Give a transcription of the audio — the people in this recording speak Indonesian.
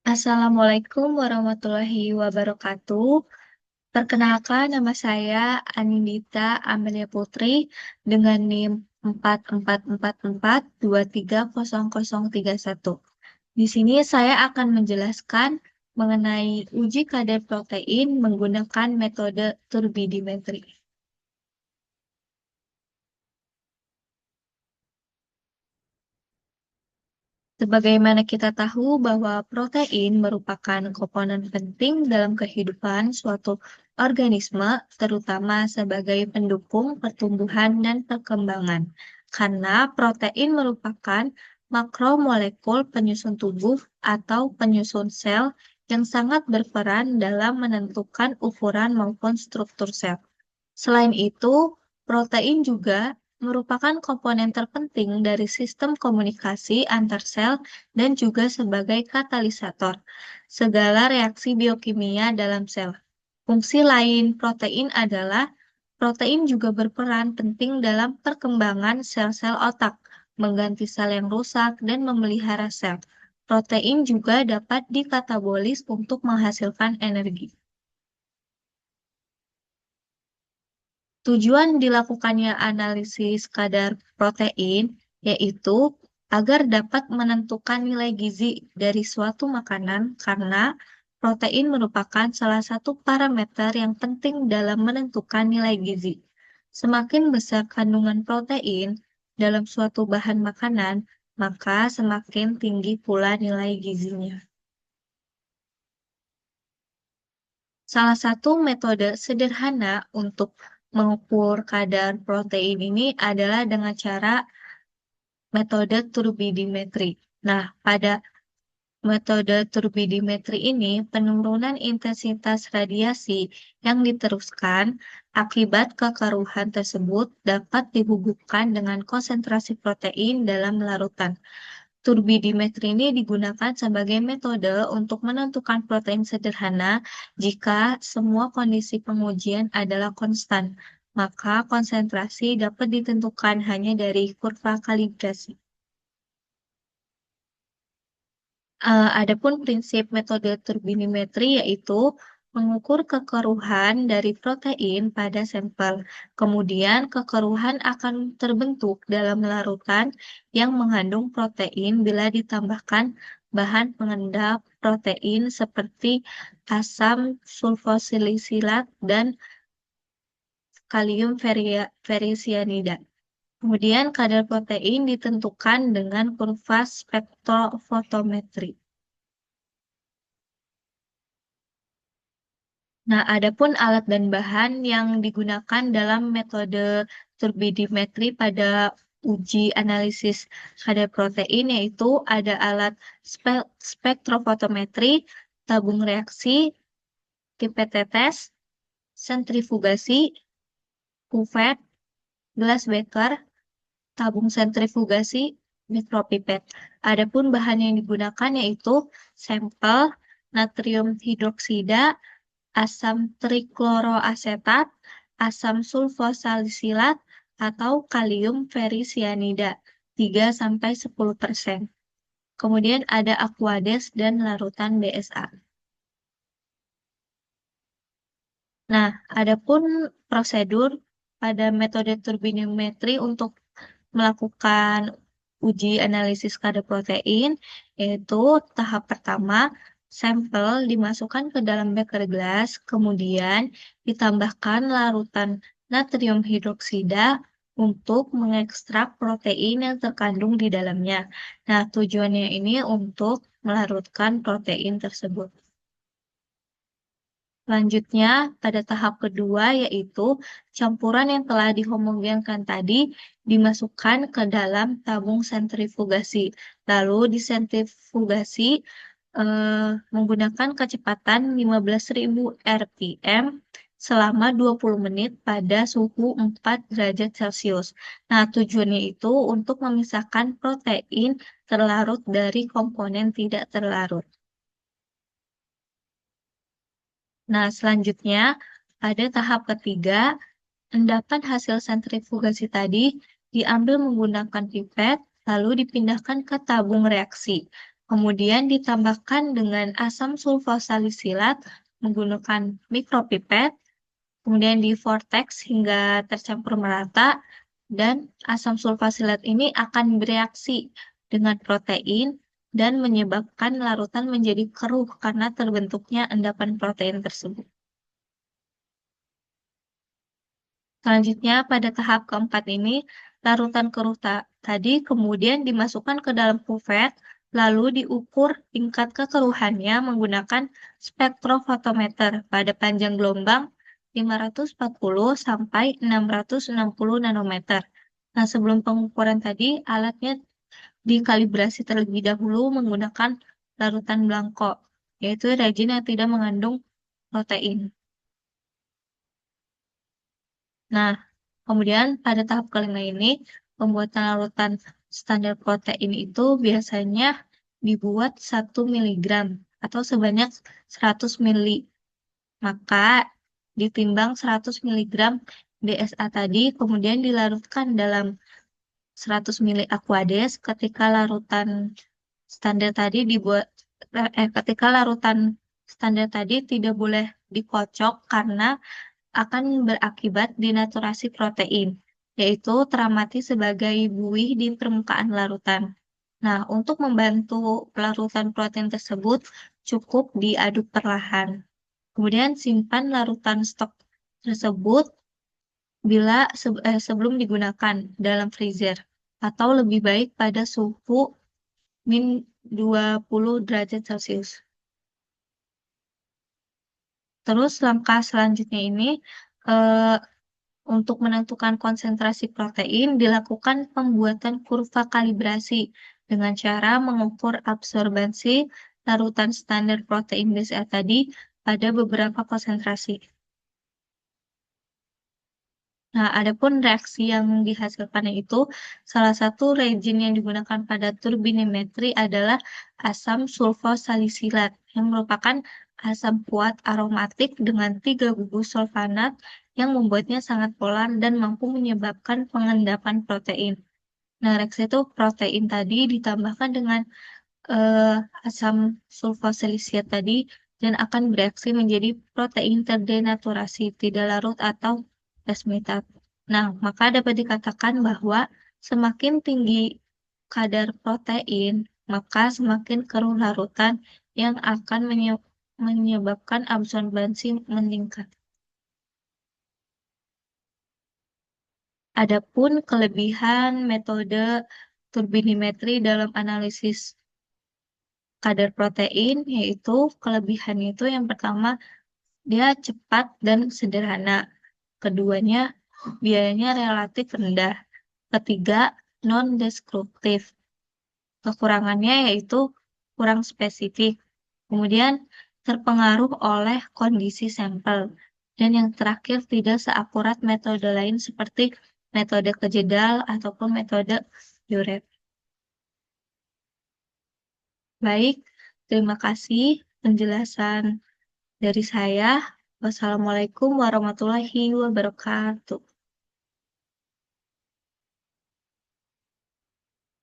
Assalamualaikum warahmatullahi wabarakatuh. Perkenalkan, nama saya Anindita Amelia Putri dengan NIM 4444230031. Di sini saya akan menjelaskan mengenai uji kadar protein menggunakan metode turbidimetri. Sebagaimana kita tahu bahwa protein merupakan komponen penting dalam kehidupan suatu organisme, terutama sebagai pendukung pertumbuhan dan perkembangan. Karena protein merupakan makromolekul penyusun tubuh atau penyusun sel yang sangat berperan dalam menentukan ukuran maupun struktur sel. Selain itu, protein juga merupakan komponen terpenting dari sistem komunikasi antar sel dan juga sebagai katalisator segala reaksi biokimia dalam sel. Fungsi lain protein adalah protein juga berperan penting dalam perkembangan sel-sel otak, mengganti sel yang rusak dan memelihara sel. Protein juga dapat dikatabolis untuk menghasilkan energi. Tujuan dilakukannya analisis kadar protein yaitu agar dapat menentukan nilai gizi dari suatu makanan karena protein merupakan salah satu parameter yang penting dalam menentukan nilai gizi. Semakin besar kandungan protein dalam suatu bahan makanan, maka semakin tinggi pula nilai gizinya. Salah satu metode sederhana untuk mengukur kadar protein ini adalah dengan cara metode turbidimetri. Nah, pada metode turbidimetri ini, penurunan intensitas radiasi yang diteruskan akibat kekeruhan tersebut dapat dihubungkan dengan konsentrasi protein dalam larutan. Turbidimetri ini digunakan sebagai metode untuk menentukan protein sederhana jika semua kondisi pengujian adalah konstan, maka konsentrasi dapat ditentukan hanya dari kurva kalibrasi. Adapun prinsip metode turbidimetri yaitu mengukur kekeruhan dari protein pada sampel. Kemudian kekeruhan akan terbentuk dalam larutan yang mengandung protein bila ditambahkan bahan pengendap protein seperti asam sulfosilisilat dan kalium ferricyanida. Kemudian kadar protein ditentukan dengan kurva spektrofotometri. Nah, adapun alat dan bahan yang digunakan dalam metode turbidimetri pada uji analisis kadar protein yaitu ada alat spektrofotometri, tabung reaksi, pipet tetes, sentrifugasi, kuvert, gelas beker, tabung sentrifugasi, mikropipet. Adapun bahan yang digunakan yaitu sampel natrium hidroksida, asam trikloroasetat, asam sulfosalisilat, atau kalium ferricyanida 3-10%. Kemudian ada Aquades dan larutan BSA. Nah, adapun prosedur pada metode turbidimetri untuk melakukan uji analisis kadar protein, yaitu tahap pertama, sampel dimasukkan ke dalam beker gelas, kemudian ditambahkan larutan natrium hidroksida untuk mengekstrak protein yang terkandung di dalamnya. Nah, tujuannya ini untuk melarutkan protein tersebut. Selanjutnya, pada tahap kedua yaitu campuran yang telah dihomogenkan tadi dimasukkan ke dalam tabung sentrifugasi. Lalu disentrifugasi menggunakan kecepatan 15.000 rpm selama 20 menit pada suhu 4 derajat Celcius. Nah, tujuannya itu untuk memisahkan protein terlarut dari komponen tidak terlarut. Nah, selanjutnya pada tahap ketiga, endapan hasil sentrifugasi tadi diambil menggunakan pipet, lalu dipindahkan ke tabung reaksi. Kemudian ditambahkan dengan asam sulfosalisilat menggunakan mikropipet, kemudian di vortex hingga tercampur merata, dan asam sulfosilat ini akan bereaksi dengan protein dan menyebabkan larutan menjadi keruh karena terbentuknya endapan protein tersebut. Selanjutnya, pada tahap keempat ini, larutan keruh tadi kemudian dimasukkan ke dalam kuvet, lalu diukur tingkat kekeruhannya menggunakan spektrofotometer pada panjang gelombang 540 sampai 660 nanometer. Nah, sebelum pengukuran tadi, alatnya dikalibrasi terlebih dahulu menggunakan larutan blanko, yaitu reagen yang tidak mengandung protein. Nah, kemudian pada tahap kelima ini, pembuatan larutan standar protein itu biasanya dibuat 1 miligram atau sebanyak 100 mili. Maka ditimbang 100 miligram DSA tadi kemudian dilarutkan dalam 100 mili Aquades ketika larutan standar tadi ketika larutan standar tadi tidak boleh dikocok karena akan berakibat denaturasi protein, yaitu teramati sebagai buih di permukaan larutan. Nah, untuk membantu larutan protein tersebut, cukup diaduk perlahan. Kemudian simpan larutan stok tersebut sebelum digunakan dalam freezer, atau lebih baik pada suhu min 20 derajat Celcius. Terus langkah selanjutnya ini, eh, untuk menentukan konsentrasi protein, dilakukan pembuatan kurva kalibrasi dengan cara mengukur absorbansi larutan standar protein BCA tadi pada beberapa konsentrasi. Nah, adapun reaksi yang dihasilkan itu, salah satu reagen yang digunakan pada turbidimetri adalah asam sulfosalisilat, yang merupakan asam kuat aromatik dengan 3 gugus sulfanat yang membuatnya sangat polar dan mampu menyebabkan pengendapan protein. Nah, reaksi itu protein tadi ditambahkan dengan eh, asam sulfosilisiat tadi dan akan bereaksi menjadi protein terdenaturasi, tidak larut atau resmetat. Nah, maka dapat dikatakan bahwa semakin tinggi kadar protein, maka semakin keruh larutan yang akan menyebabkan absorbansi meningkat. Adapun kelebihan metode turbidimetri dalam analisis kadar protein, yaitu kelebihannya itu yang pertama, dia cepat dan sederhana. Keduanya, biayanya relatif rendah. Ketiga, non-deskriptif. Kekurangannya yaitu kurang spesifik. Kemudian, terpengaruh oleh kondisi sampel. Dan yang terakhir, tidak seakurat metode lain seperti metode kejedal ataupun metode Biuret. Baik, terima kasih penjelasan dari saya. Wassalamualaikum warahmatullahi wabarakatuh.